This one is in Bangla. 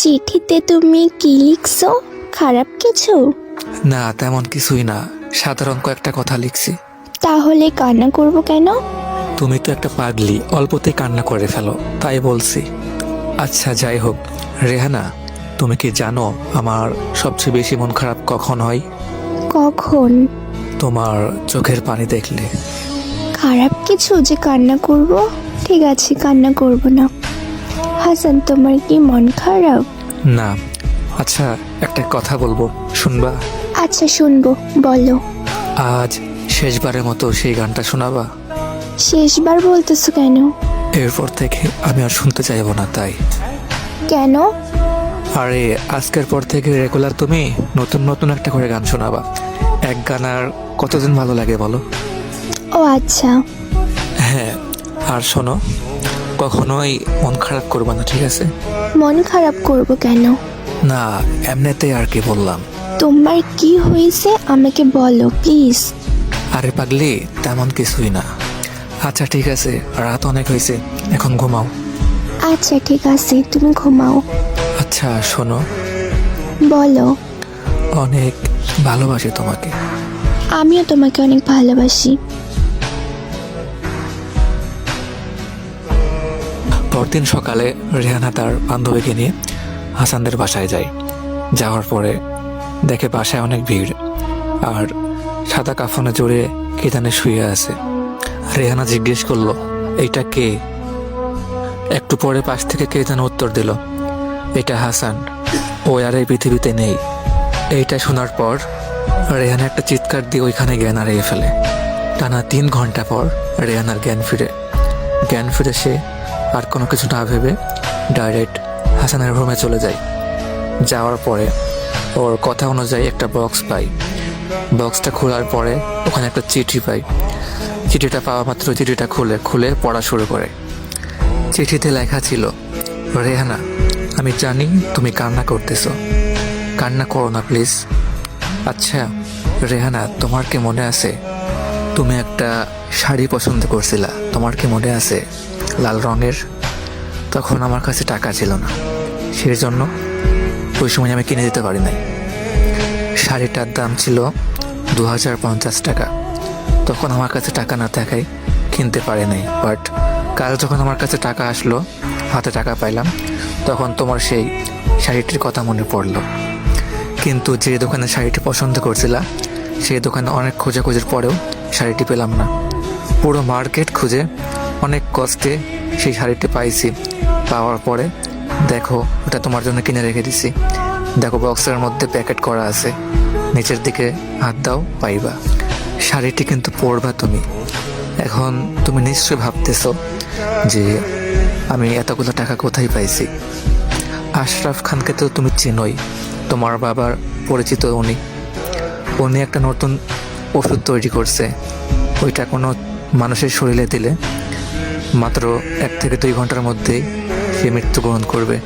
চিঠিতে তুমি কি লিখছো? খারাপ কিছু? না, তেমন কিছুই না, সাধারণ কয়েকটা কথা লিখছি। তাহলে কান্না করব কেন? তুমি তো একটা পাগলি, অল্পতেই কান্না করে ফেলো, তাই বলছি। আচ্ছা যাই হোক, রেহানা, তুমি কি জানো আমার সবচেয়ে বেশি মন খারাপ কখন হয়? কখন? তোমার চোখের পানি দেখলে। খারাপ কিছু যে কান্না করব? ঠিক আছে, কান্না করব না। হাসান, তোমার কি মন খারাপ? না। আচ্ছা, একটা কথা বলবো, শুনবা? আচ্ছা শুনবো, বলো। আজ শেষবারের মতো সেই গানটা শোনাবা? শেষবার বলতেছো কেন? এরপর থেকে আমি আর শুনতে চাইবো না, তাই। কেন? আরে, আজকের পর থেকে রেগুলার তুমি নতুন নতুন একটা করে গান শোনাবা। এক গান আর কতদিন ভালো লাগে বলো? ও আচ্ছা। হ্যাঁ, আর শোনো, কখনোই মন খারাপ করবা না, ঠিক আছে? মন খারাপ করব কেন? না, এমনিতেই আর কি বললাম। তোমার কি হয়েছে আমাকে বলো প্লিজ। আরে পাগলি, তেমন কিছুই না। আচ্ছা ঠিক আছে, রাত অনেক হয়েছে, এখন ঘুমাও। আচ্ছা ঠিক আছে, তুমি ঘুমাও। আচ্ছা শোনো, বলো। অনেক ভালোবাসি তোমাকে। আমিও তোমাকে অনেক ভালোবাসি। পরদিন সকালে রেহানা তার বান্ধবীকে নিয়ে হাসানদের বাসায় যায়। যাওয়ার পরে দেখে বাসায় অনেক ভিড়, আর সাদা কাফনে জড়িয়ে কে জানে শুয়ে আছে। রেহানা জিজ্ঞেস করলো, এইটা কে? একটু পরে পাশ থেকে কে যেন উত্তর দিল, এটা হাসান, ও আর এই পৃথিবীতে নেই। এইটা শোনার পর রেহানা একটা চিৎকার দিয়ে ওইখানে জ্ঞান হারিয়ে ফেলে। টানা 3 ঘন্টা পর রেহানার জ্ঞান ফিরে সে আর কোনো কিছু না ভেবে ডাইরেক্ট হাসানের রুমে চলে যায়। যাওয়ার পরে ওর কথা অনুযায়ী একটা বক্স পাই। বক্সটা খোলার পরে ওখানে একটা চিঠি পাই। চিঠিটা পাওয়া মাত্র চিঠিটা খুলে পড়া শুরু করে। চিঠিতে লেখা ছিল, রেহানা, আমি জানি তুমি কান্না করতেছো, কান্না করো না প্লিজ। আচ্ছা রেহানা, তোমার কি মনে আছে তুমি একটা শাড়ি পছন্দ করছিলা? তোমার কি মনে আছে, লাল রঙের? তখন আমার কাছে টাকা ছিল না, সেই জন্য ওই সময় আমি কিনে দিতে পারি নাই। শাড়িটার দাম ছিল 2050 টাকা। তখন আমার কাছে টাকা না থাকায় কিনতে পারি নাই। বাট কাল যখন আমার কাছে টাকা আসলো, হাতে টাকা পাইলাম, তখন তোমার সেই শাড়িটির কথা মনে পড়লো। কিন্তু যে দোকানে শাড়িটি পছন্দ করছিলা, সেই দোকানে অনেক খোঁজাখুঁজির পরেও শাড়িটি পেলাম না। পুরো মার্কেট খুঁজে অনেক কষ্টে সেই শাড়িটি পাইছি। পাওয়ার পরে দেখো, ওটা তোমার জন্য কিনে রেখে দিছি। দেখো বক্সের মধ্যে প্যাকেট করা আছে, নিচের দিকে হাত দাও, পাইবা। শাড়িটি কিন্তু পরবা তুমি। এখন তুমি নিশ্চয়ই ভাবতেছো যে আমি এতগুলো টাকা কোথায় পাইছি। আশরাফ খানকে তো তুমি চেনোই, তোমার বাবার পরিচিত উনি একটা নতুন ওষুধ তৈরি করছে। ওইটা কোনো মানুষের শরীরে দিলে মাত্র 1 থেকে 2 ঘন্টার মধ্যেই সে মৃত্যুবরণ করবে।